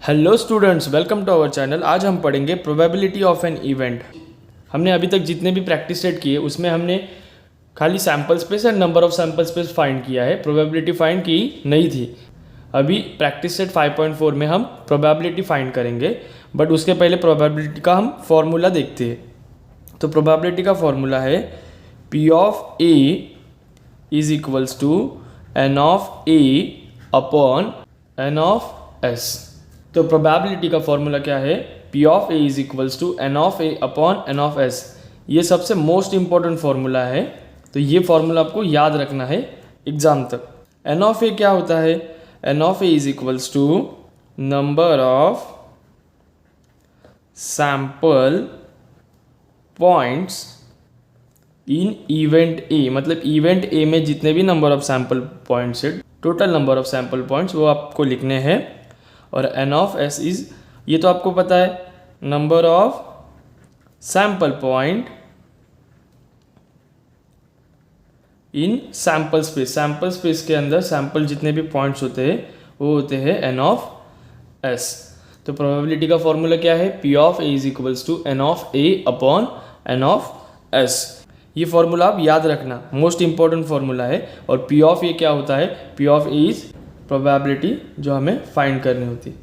Hello students, welcome to our channel. आज हम पढ़ेंगे प्रोबेबिलिटी ऑफ एन इवेंट। हमने अभी तक जितने भी प्रैक्टिस सेट किए उसमें हमने खाली sample space and number of sample space find किया है, प्रोबेबिलिटी फाइंड की नहीं थी। अभी प्रैक्टिस सेट 5.4 में हम प्रोबेबिलिटी फाइंड करेंगे, बट उसके पहले प्रोबेबिलिटी का हम फॉर्मूला देखते हैं। तो प्रोबेबिलिटी का फॉर्मूला है P of A is equals to N of A upon N of S। तो प्रोबेबिलिटी का फॉर्मूला क्या है? P of A is equals to N of A upon N of S। ये सबसे मोस्ट इंपॉर्टेंट फॉर्मूला है, तो ये formula आपको याद रखना है एग्जाम तक। N ऑफ A क्या होता है? N of A is equals to number of sample points in event A। मतलब इवेंट A में जितने भी नंबर ऑफ सैंपल पॉइंट्स है, total number of sample points वो आपको लिखने हैं। और N ऑफ S इज, ये तो आपको पता है, number of sample point in sample space. Sample space के अंदर सैंपल जितने भी पॉइंट्स होते हैं वो होते हैं N ऑफ S। तो प्रोबेबिलिटी का फॉर्मूला क्या है? P of A is equals to N of A upon N of S। ये फॉर्मूला आप याद रखना, मोस्ट इंपॉर्टेंट फॉर्मूला है। और P ऑफ A क्या होता है? P of A is probability जो हमें फाइंड करनी होती है।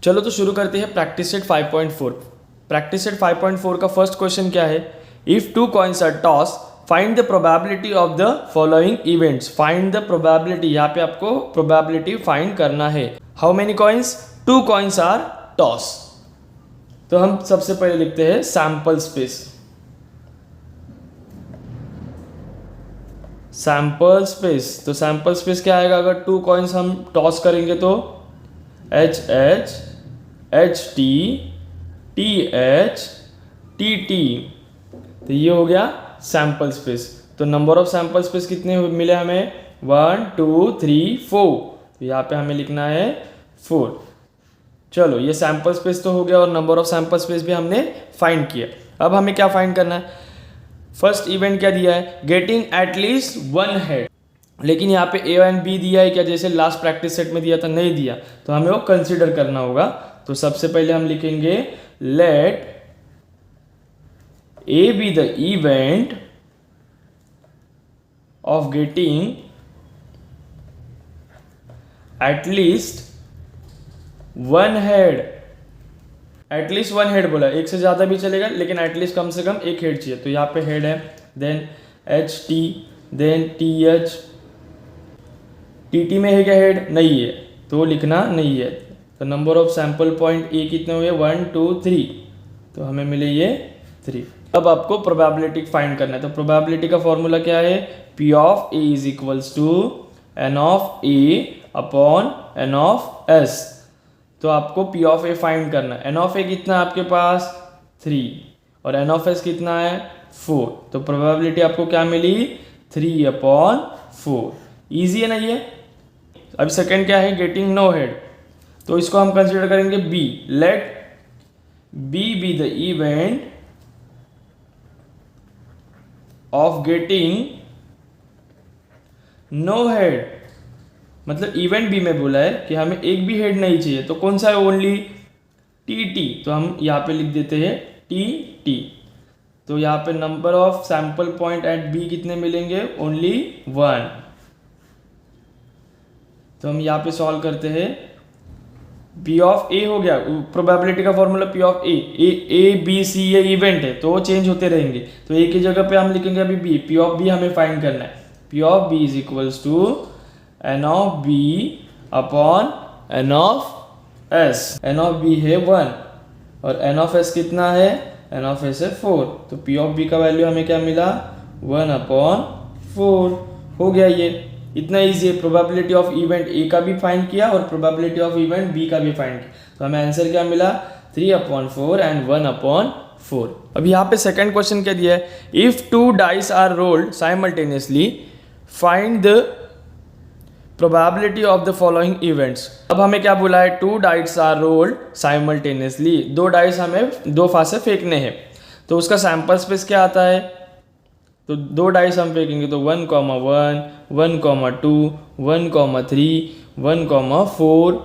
चलो तो शुरू करते हैं प्रैक्टिस सेट 5.4। प्रैक्टिस सेट 5.4 का फर्स्ट क्वेश्चन क्या है? If two coins are toss find the probability of the following events. Find the probability, यहाँ पे आपको प्रोबेबिलिटी फाइंड करना है। How many coins? 2 coins are toss. तो हम सबसे पहले लिखते हैं सैंपल स्पेस। सैंपल स्पेस, तो सैंपल स्पेस क्या आएगा? अगर 2 कॉइन्स हम टॉस करेंगे तो H H H T T H T T। तो ये हो गया सैंपल स्पेस। तो नंबर ऑफ सैंपल स्पेस कितने मिले हमें? 1 2 3 4। तो यहाँ पे हमें लिखना है 4। चलो, ये सैंपल स्पेस तो हो गया और नंबर ऑफ सैंपल स्पेस भी हमने फाइंड किया। अब हमें क्या फाइंड करना है? फर्स्ट इवेंट क्या दिया है? Getting at least 1 head. लेकिन यहाँ पे A एंड B दिया है क्या? जैसे लास्ट प्रैक्टिस सेट में दिया था, नहीं दिया, तो हमें वो कंसीडर करना होगा। तो सबसे पहले हम लिखेंगे let A be the event of getting at least 1 head. At least 1 head बोला, एक से ज़्यादा भी चलेगा, लेकिन एटलीस्ट कम से कम 1 हेड चाहिए। तो यहाँ पे हेड है, then H T, then T H। T T में है क्या हेड? नहीं है, तो लिखना नहीं है। तो number of sample point A कितने हुए? 1 2 3। तो हमें मिले ये 3। अब आपको प्रोबेबिलिटी फाइंड करना है। तो प्रोबेबिलिटी का फॉर्मूला क्या है? P of A is equals to N of A upon N of S। तो आपको P ऑफ A फाइंड करना है। N ऑफ A कितना है आपके पास? 3। और N ऑफ S कितना है? 4। तो प्रोबेबिलिटी आपको क्या मिली? 3 अपॉन 4। ईजी है ना ये? अब सेकंड क्या है? Getting no head. तो इसको हम कंसिडर करेंगे B। Let B be the event of getting no head. मतलब इवेंट बी में बोला है कि हमें एक भी हेड नहीं चाहिए, तो कौन सा है? Only TT। तो हम यहाँ पे लिख देते हैं TT। तो यहाँ पे number of sample point at B कितने मिलेंगे? ओनली 1। तो हम यहाँ पे सॉल्व करते हैं। P ऑफ A हो गया, प्रोबेबिलिटी का formula P of A B C ये इवेंट है, तो वो चेंज होते रहेंगे। तो A की जगह पे हम लिखेंगे अभी B। P ऑफ B हमें फाइंड करना है। P of B is equals to N of B upon N of S। N of B है 1 और N ऑफ S कितना है? N ऑफ S है 4। तो P ऑफ B का वैल्यू हमें क्या मिला? 1 अपॉन 4। हो गया ये, इतना ईजी है। प्रोबेबिलिटी ऑफ इवेंट A का भी फाइंड किया और प्रोबेबिलिटी ऑफ इवेंट B का भी फाइंड किया। तो हमें आंसर क्या मिला? 3 अपॉन 4 एंड 1 अपॉन 4। अब यहाँ पे सेकंड क्वेश्चन क्या दिया है? If 2 dice are rolled simultaneously find the probability of the following events. अब हमें क्या बोला है? 2 dice are rolled simultaneously. 2 dice हमें 2 फासे फेंकने हैं। तो उसका सैंपल स्पेस क्या आता है? तो 2 डाइस हम फेंकेंगे तो 1, 1, 1, 2, 1, 3, 1, 4,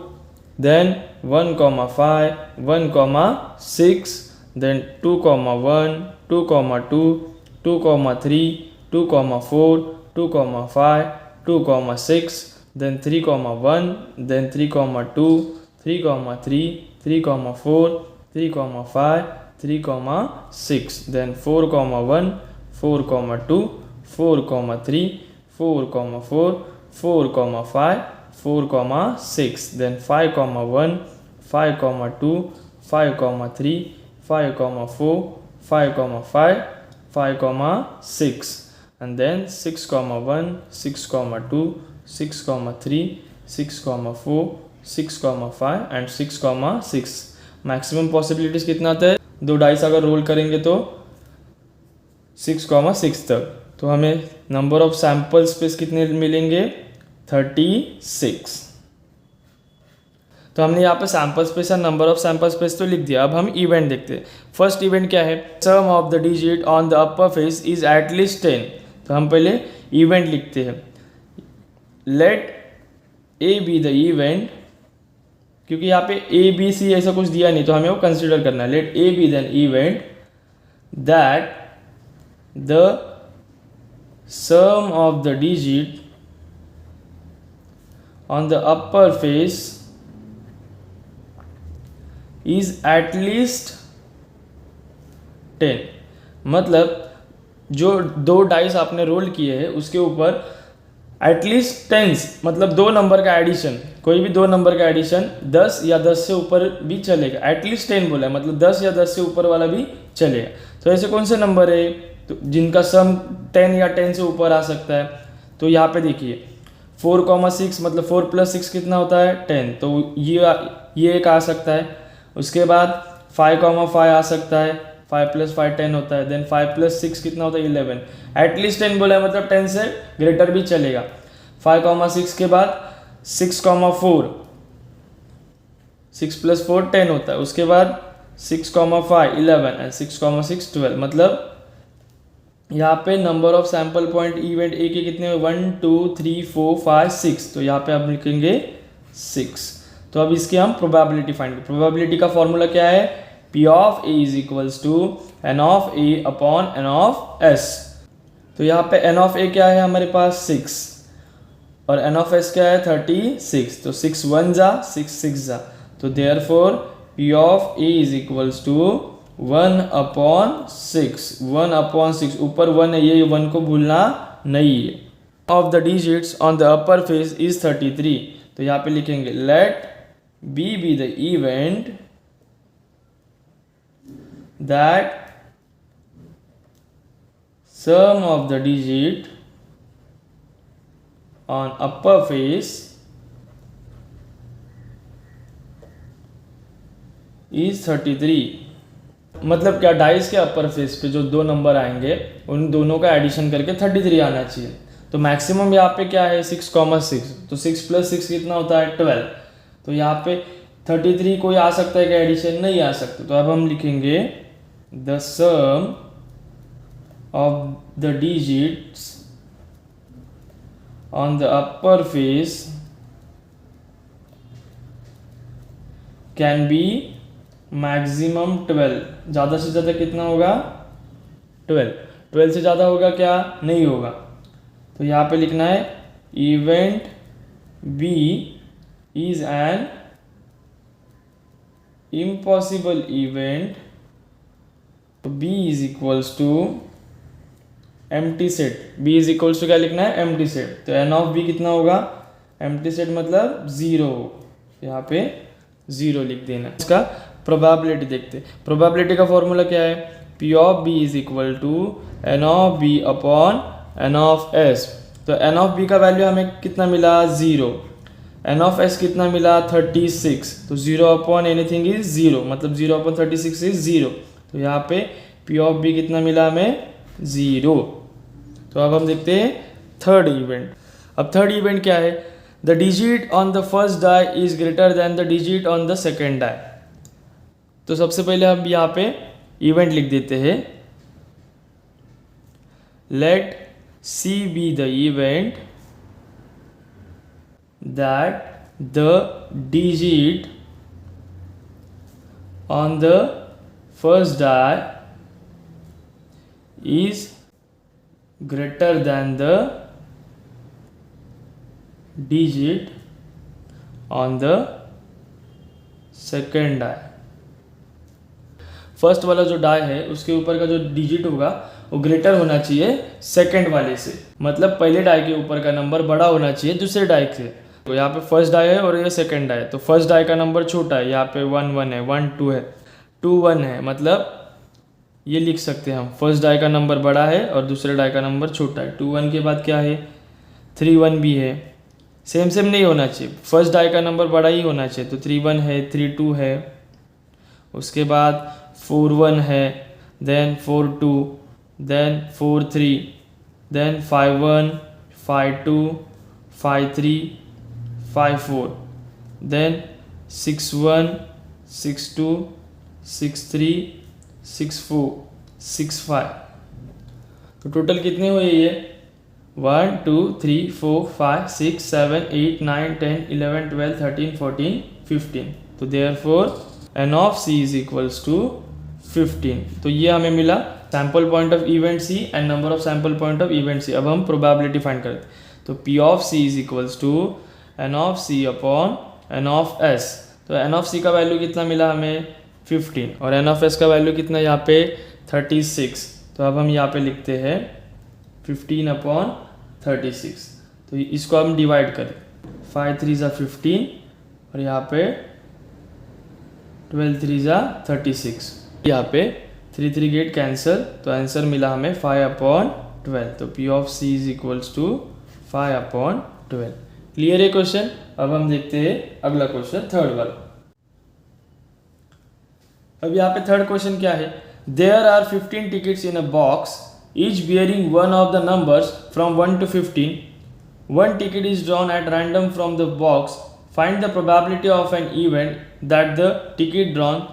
then 1,5, 1,6, then 2,1, 2,2, 2,3, 2,4, 2,5, 2,6, then 3,1, then 3,2, 3,3, 3,4, 3,5, 3,6, then 4,1, 4,2, 4,3, 4,4, 4,5, 4,6, then 5,1, 5,2, 5,3, 5,4, 5,5, 5,6, and then 6,1, 6,2, 6,3, 6,4, 6,5 and 6,6. Maximum possibilities कितना आता है? दो डाइस अगर रोल करेंगे तो 6,6 तक, तो हमें नंबर ऑफ सैंपल स्पेस कितने मिलेंगे? 36. तो हमने यहाँ पे सैंपल स्पेस और नंबर ऑफ सैंपल स्पेस तो लिख दिया. अब हम इवेंट देखते हैं. फर्स्ट इवेंट क्या है? Sum of the digit on the upper face is at least 10. तो हम पहले इवेंट लिखते हैं. Let A be the event, क्योंकि यहाँ पे ए बी सी ऐसा कुछ दिया नहीं तो हमें वो कंसिडर करना है. Let A be then event that the sum of the digit on the upper face is at least 10. मतलब जो दो डाइस आपने रोल किए हैं उसके ऊपर एटलीस्ट 10, मतलब दो नंबर का एडिशन, कोई भी दो नंबर का एडिशन 10 या 10 से ऊपर भी चलेगा. एटलीस्ट 10 बोला है, मतलब 10 या 10 से ऊपर वाला भी चलेगा. तो ऐसे कौन से नंबर है तो जिनका सम 10 या 10 से ऊपर आ सकता है? तो यहाँ पे देखिए 4,6, मतलब 4 + 6 कितना होता है? 10. तो ये एक आ सकता है. उसके बाद 5,5 आ सकता है. 5 + 5 10 होता है. देन 5 + 6 कितना होता है? 11. एटलीस्ट 10 बोला है, मतलब 10 से ग्रेटर भी चलेगा. 5,6 के बाद 6,4, 6 + 4 10 होता है. उसके बाद 6,5 11 एंड 6,6 12. मतलब यहाँ पे number of sample point event A के कितने? 1 2 3 4 5 6. तो यहाँ पे आप लिखेंगे 6. तो अब इसकी हम प्रोबेबिलिटी फाइंड करें. प्रोबेबिलिटी का फॉर्मूला क्या है? P of A is equals to N of A upon N of S. तो यहाँ पे N of A क्या है हमारे पास? 6 और N of S क्या है? 36. तो 6 1 जा 6 6 जा. तो therefore P of A is equals to 1/6. 1/6. ऊपर 1 है, ये 1 को भूलना नहीं है. Of the digits on the upper face is 33. तो यहाँ पे लिखेंगे let B be the event that sum of the digit on upper face is 33. मतलब क्या? डाइस के अपर फेस पे जो दो नंबर आएंगे उन दोनों का एडिशन करके 33 आना चाहिए. तो मैक्सिमम यहाँ पे क्या है? 6,6. तो 6 + 6 कितना होता है? 12. तो यहाँ पे 33 कोई आ सकता है क्या एडिशन? नहीं आ सकता. तो अब हम लिखेंगे the sum of the digits on the upper face can be maximum 12. ज़्यादा से ज़्यादा कितना होगा? 12. 12 से ज़्यादा होगा क्या? नहीं होगा. तो यहाँ पे लिखना है event B is an impossible event. तो B is equals to empty set. B is equals to क्या लिखना है? empty set. तो N of B कितना होगा? empty set मतलब 0. यहाँ पे 0 लिख देना. इसका प्रोबेबिलिटी देखते. प्रोबेबिलिटी का फॉर्मूला क्या है? P of B is equal to N of B upon N of S. तो N of B का वैल्यू हमें कितना मिला? 0. N of S कितना मिला? 36. तो 0/anything is 0, मतलब 0/36 is 0. तो यहाँ पे P of B कितना मिला हमें? 0. तो अब हम देखते हैं थर्ड इवेंट. अब थर्ड इवेंट क्या है? The digit on the first die is greater than the digit on the second die. तो सबसे पहले हम यहाँ पे इवेंट लिख देते हैं. Let C be the event that the digit on the first die is greater than the digit on the second die। First वाला जो डाई है उसके ऊपर का जो डिजिट होगा वो ग्रेटर होना चाहिए सेकंड वाले से, मतलब पहले डाई के ऊपर का नंबर बड़ा होना चाहिए दूसरे डाई से। तो यहाँ पे फर्स्ट डाई है और ये सेकंड डाई है, तो फर्स्ट डाई का नंबर छोटा है, यहाँ पे 1 1 है, 1 2 है, 2 1 है, मतलब ये लिख सकते हैं हम फर्स्ट डाई का नंबर बड़ा है और दूसरे डाई का नंबर छोटा है। 2 1 के बाद क्या है, 3 1 भी है, सेम सेम नहीं होना चाहिए, फर्स्ट डाई का नंबर बड़ा ही होना चाहिए। तो 3 1 है, 3 2 है, उसके बाद 4 1 है, देन 4 2, देन 4 3, देन 5 1, 5 2, 5 3, 5 4, देन 6 1, 6 2, 6 3, 6 4, 6 5। तो टोटल कितने हुए ये, 1 2 3 4 5 6 7 8 9 10 11 12 13 14 15। तो therefore n of c is equals to 15। तो ये हमें मिला sample point of event c and number of sample point of event c। अब हम प्रोबेबिलिटी फाइंड करते हैं। तो p of c is equals to n of c upon n of s। तो n of c का value कितना मिला हमें 15 और n of s का वैल्यू कितना यहाँ पे 36। तो अब हम यहाँ पे लिखते हैं 15 अपॉन 36। तो इसको हम डिवाइड करें, 5 3 ज़ा 15 और यहाँ पे 12 3 ज़ा 36, यहाँ पे 3 3 गेट कैंसिल, तो आंसर मिला हमें 5 अपॉन 12। तो P of C is equals to 5 upon 12। Clear है क्वेश्चन। अब हम देखते हैं अगला क्वेश्चन, थर्ड वाला। अब यहाँ पे थर्ड क्वेश्चन क्या है, there are 15 tickets in a box each bearing one of the numbers from 1 to 15. One ticket is drawn at random from the box. Find the probability of an event that the ticket drawn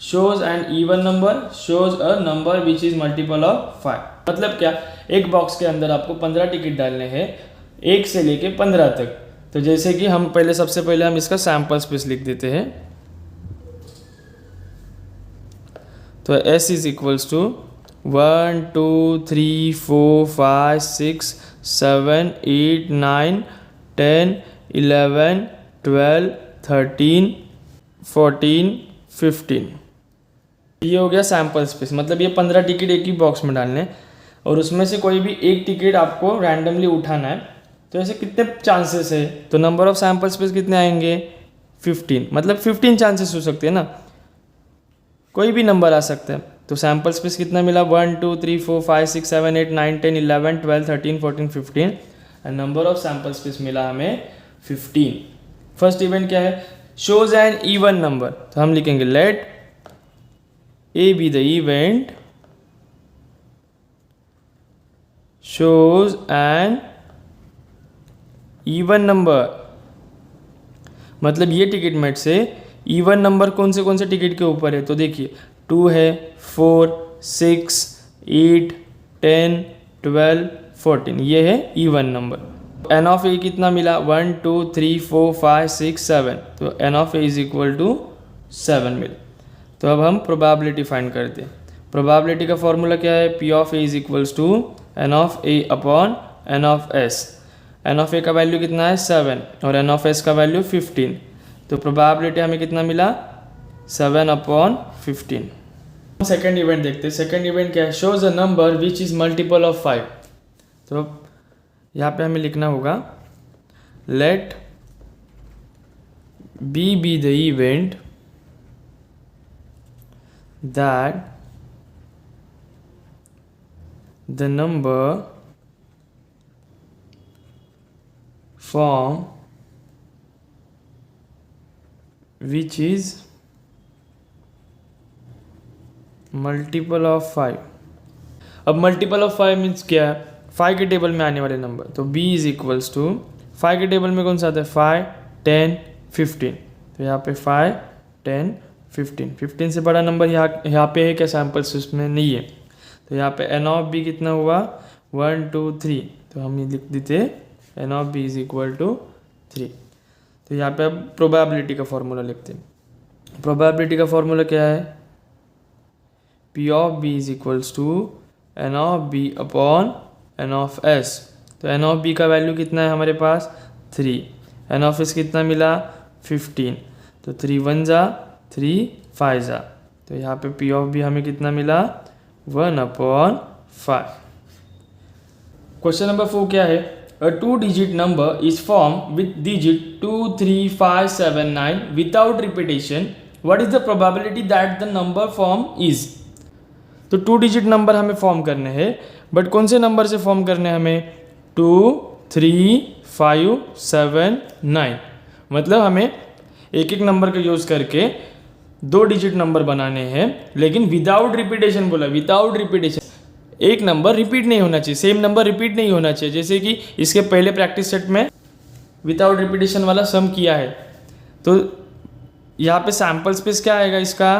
shows an even number, shows a number which is multiple of 5। मतलब क्या, एक box के अंदर आपको 15 ticket डालने हैं 1 से लेके 15 तक। तो जैसे कि हम पहले सबसे पहले हम इसका सैम्पल स्पेस लिख देते हैं। तो S इज इक्वल्स टू 1 2 3 4 5 6 7 8 9 10 11 12 13 14 15। ये हो गया सैम्पल स्पेस, मतलब ये 15 टिकट एक ही बॉक्स में डालने और उसमें से कोई भी एक टिकट आपको रैंडमली उठाना है। तो ऐसे कितने चांसेस है, तो नंबर ऑफ सैम्पल स्पेस कितने आएंगे 15, मतलब 15 चांसेस हो सकते हैं ना, कोई भी नंबर आ सकता है। तो सैम्पल स्पेस कितना मिला, 1 2 3 4 5 6 7 8 9 10 11 12 13 14 15 and number of sample space मिला हमें 15। फर्स्ट इवेंट क्या है, शोज एन इवन नंबर। तो हम लिखेंगे let A be the event shows an even number, मतलब ये टिकट मेट से इवन नंबर कौन से टिकट के ऊपर है। तो देखिए 2 है, 4 6 8 10 12 14, ये है इवन नंबर। एन ऑफ ए कितना मिला, 1 2 3 4 5 6 7। तो N of A is equal to 7 मिला। तो अब हम प्रोबेबिलिटी फाइंड करते हैं। प्रोबेबिलिटी का फॉर्मूला क्या है, P of A is equals to N of A upon N of S. N of A का वैल्यू कितना है 7 और एन ऑफ एस का वैल्यू 15। तो प्रोबेबिलिटी हमें कितना मिला 7 अपॉन 15। सेकेंड इवेंट देखते हैं। सेकेंड इवेंट क्या है, shows a number which is multiple of 5। तो यहाँ पे हमें लिखना होगा let B the event that the number from which is multiple of 5। अब मल्टीपल ऑफ 5 मीन्स क्या है, 5 के टेबल में आने वाले नंबर। तो b इज इक्वल्स टू 5 के टेबल में कौन सा आता है 5 10 15। तो यहाँ पे 5 10 15, 15 से बड़ा नंबर यहाँ पे है क्या, सैम्पल में नहीं है। तो यहाँ पे n ऑफ b कितना हुआ 1 2 3। तो हम ये लिख देते n of b is equal to 3। तो यहाँ पे अब प्रोबेबिलिटी का फॉर्मूला लिखते हैं। प्रोबेबिलिटी का फॉर्मूला क्या है, P of B is equals to N of B upon N of S. तो एन ऑफ बी का वैल्यू कितना है हमारे पास 3, एन ऑफ एस कितना मिला 15, तो 3 1 जा 3 5 जा, तो यहाँ पे पी ऑफ बी हमें कितना मिला 1/5। क्वेश्चन नंबर 4 क्या है, अ 2-digit number is form with digit 2 3 5 7 9 without repetition, what is the probability that the number form is. तो 2-digit नंबर हमें फॉर्म करने हैं, बट कौन से नंबर से फॉर्म करने हैं हमें 2 3 5 7 9, मतलब हमें एक एक नंबर का यूज़ करके 2-digit नंबर बनाने हैं, लेकिन विदाउट रिपीटेशन बोला, विदाउट रिपीटेशन, एक नंबर रिपीट नहीं होना चाहिए, सेम नंबर रिपीट नहीं होना चाहिए। जैसे कि इसके पहले प्रैक्टिस सेट में विदाउट रिपीटेशन वाला सम किया है, तो यहाँ पे सैम्पल स्पेस क्या आएगा इसका,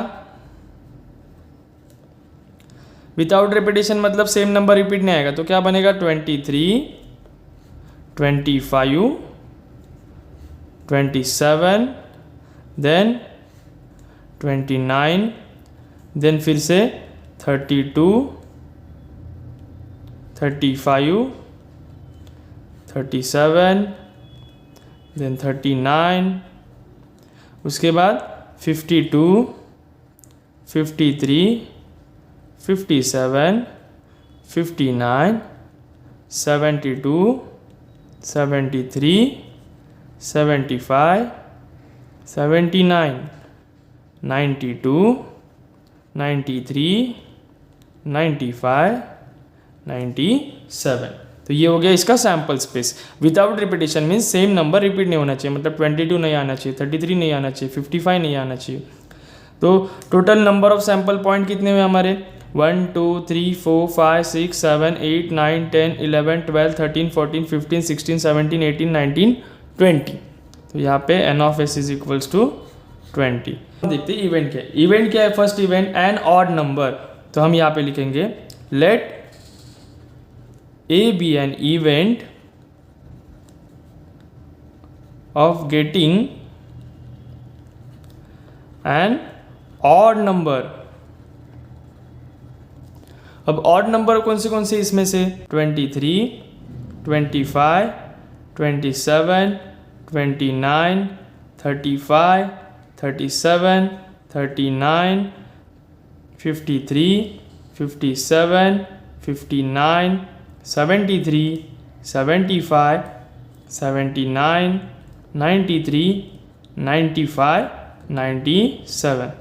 विदाउट रिपीटेशन मतलब सेम नंबर रिपीट नहीं आएगा, तो क्या बनेगा 23 25 27 देन 29 देन फिर से 32 35 37 देन 39, उसके बाद 52 53 57 59 72 73 75 79 92 93 95 97। तो ये हो गया इसका sample space. Without repetition means same number repeat नहीं होना चाहिए, मतलब 22 नहीं आना चाहिए, 33 नहीं आना चाहिए, 55 नहीं आना चाहिए। तो total number of sample point कितने हुए हमारे 1 2 3 4 5 6 7 8 9 10 11 12 13 14 15 16 17 18 19 20। तो यहाँ पे N of S is equals to 20। देखते हैं इवेंट क्या है। इवेंट क्या है, first event an odd number, तो हम यहाँ पे लिखेंगे let A be an event of getting an odd number. अब ऑड नंबर कौन से इसमें से 23 25 27 29 35 37 39 53 57 59 73 75 79 93 95 97।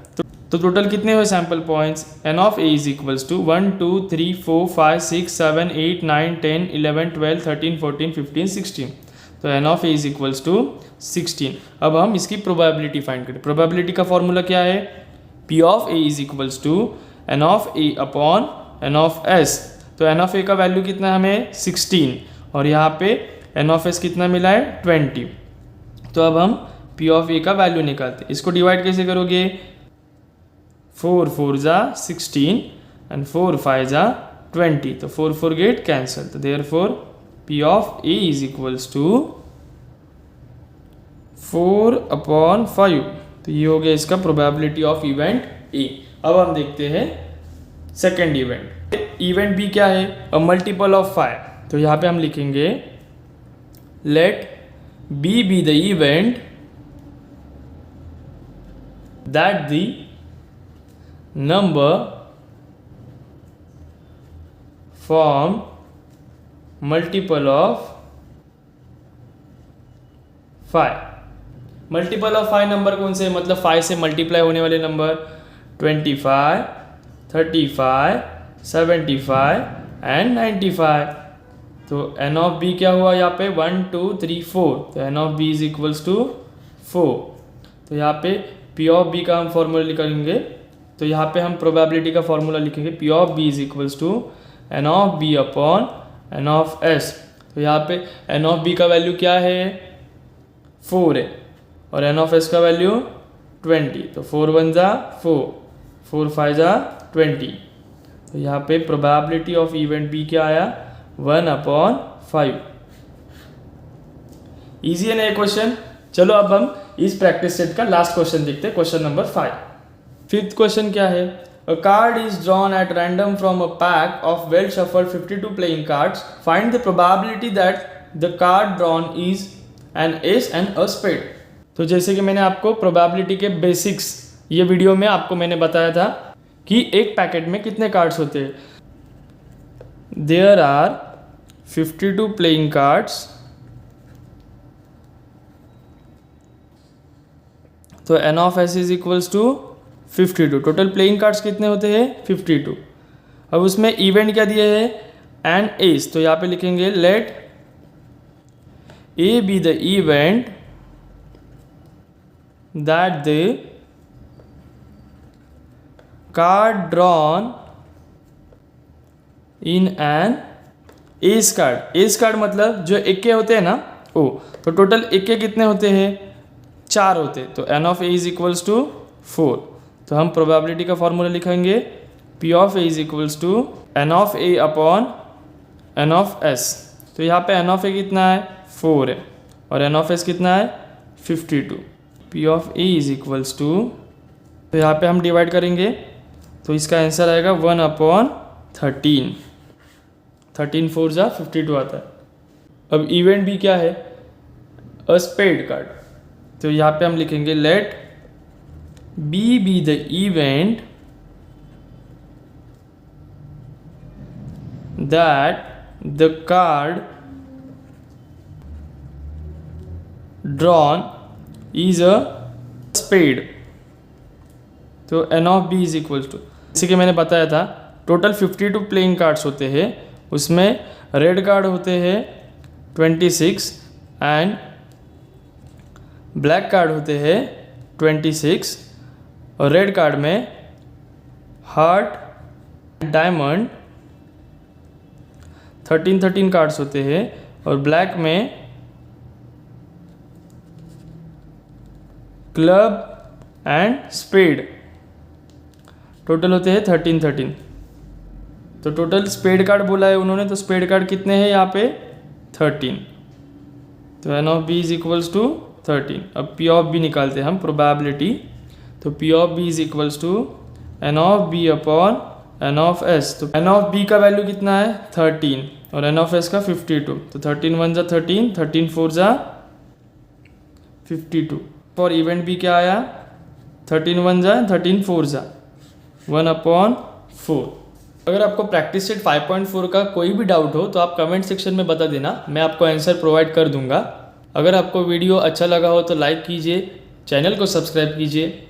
तो टोटल कितने हुए sample points, N of A is equals to 1 2 3 4 5 6 7 8 9 10 11 12 13 14 15 16। तो N of A is equals to 16। अब हम इसकी प्रोबेबिलिटी फाइंड करें। प्रोबेबिलिटी का फॉर्मूला क्या है, P of A is equals to N of A upon N of S. तो N of A का वैल्यू कितना है हमें 16, और यहाँ पे एन ऑफ एस कितना मिला है 20। तो अब हम पी ऑफ ए का वैल्यू निकालते हैं। इसको डिवाइड कैसे करोगे, 4 4 जा 16 एंड 4 5 जा 20, तो 4 4 गेट कैंसल। तो therefore P of A is equals to 4/5। तो ये हो गया इसका प्रोबेबिलिटी ऑफ इवेंट ए। अब हम देखते हैं सेकेंड इवेंट। इवेंट बी क्या है, अ मल्टीपल ऑफ 5। तो यहाँ पे हम लिखेंगे let B be the event that द number form multiple of 5। Multiple of 5 number कौन से, मतलब 5 से मल्टीप्लाई होने वाले नंबर 25 35 75 एंड 95। तो एन ऑफ बी क्या हुआ यहाँ पे 1 2 3 4। तो N of B is equals to 4। तो यहाँ पे पी ऑफ बी का हम फॉर्मूला लिखेंगे। तो यहाँ पे हम प्रोबेबिलिटी का फॉर्मूला लिखेंगे P of B is equals to N of B upon N of S. तो यहाँ पे एन ऑफ बी का वैल्यू क्या है 4 है, और एन ऑफ एस का वैल्यू 20। तो 4 1 जा 4 4 5 जा 20। तो यहाँ पे प्रोबेबिलिटी ऑफ इवेंट बी क्या आया 1/5। ईजी है ना ये क्वेश्चन। चलो अब हम इस प्रैक्टिस सेट का लास्ट क्वेश्चन देखते हैं, क्वेश्चन नंबर 5। फिफ्थ क्वेश्चन क्या है? A card is drawn at random from a pack of well shuffled 52 playing cards. Find the probability that the card drawn is an ace and a spade. तो जैसे कि मैंने आपको probability के basics ये video में आपको मैंने बताया था कि एक पैकेट में कितने कार्ड्स होते हैं। There are 52 playing cards. तो n of s is equals to 52। Total playing cards कितने होते हैं? 52। अब उसमें इवेंट क्या दिए है? An ace. तो यहाँ पे लिखेंगे let A be the event that the card drawn in an ace card. Ace card मतलब जो इक्के होते हैं ना, ओ तो टोटल इक्के कितने होते हैं? 4 होते। तो N of A is equals to 4। तो हम प्रोबेबिलिटी का फॉर्मूला लिखेंगे P of A is equals to N of A upon N of S. तो यहाँ पे एन ऑफ ए कितना है? 4 है और एन ऑफ एस कितना है? 52। P of A is equals to, तो यहाँ पे हम डिवाइड करेंगे तो इसका आंसर आएगा 1 अपॉन 13। 13 4 जा 52 आता है। अब इवेंट भी क्या है? A spade card. तो यहाँ पे हम लिखेंगे let B be the event that the card drawn is a spade। तो n of b is equals to, जैसे कि मैंने बताया था टोटल 52 प्लेइंग कार्ड्स होते हैं, उसमें रेड कार्ड होते हैं 26 एंड ब्लैक कार्ड होते हैं 26 और रेड कार्ड में हार्ट डायमंड 13 कार्ड्स होते हैं और ब्लैक में क्लब एंड स्पेड टोटल होते हैं 13। तो टोटल स्पेड कार्ड बोला है उन्होंने, तो स्पेड कार्ड कितने हैं यहाँ पे? 13। तो N of B is equals to 13। अब पी ऑफ बी निकालते हैं हम प्रोबेबिलिटी। तो P of B is equals to N of B upon N of S. तो एन ऑफ बी का वैल्यू कितना है? 13 और एन ऑफ एस का 52। तो 13 1 जा 13, 13 4 जा 52। फॉर इवेंट भी क्या आया? 13 1 जा 13 4 जा 1 अपॉन 4। अगर आपको प्रैक्टिस सेट 5.4 का कोई भी डाउट हो तो आप कमेंट सेक्शन में बता देना, मैं आपको आंसर प्रोवाइड कर दूंगा। अगर आपको वीडियो अच्छा लगा हो तो लाइक कीजिए, चैनल को सब्सक्राइब कीजिए।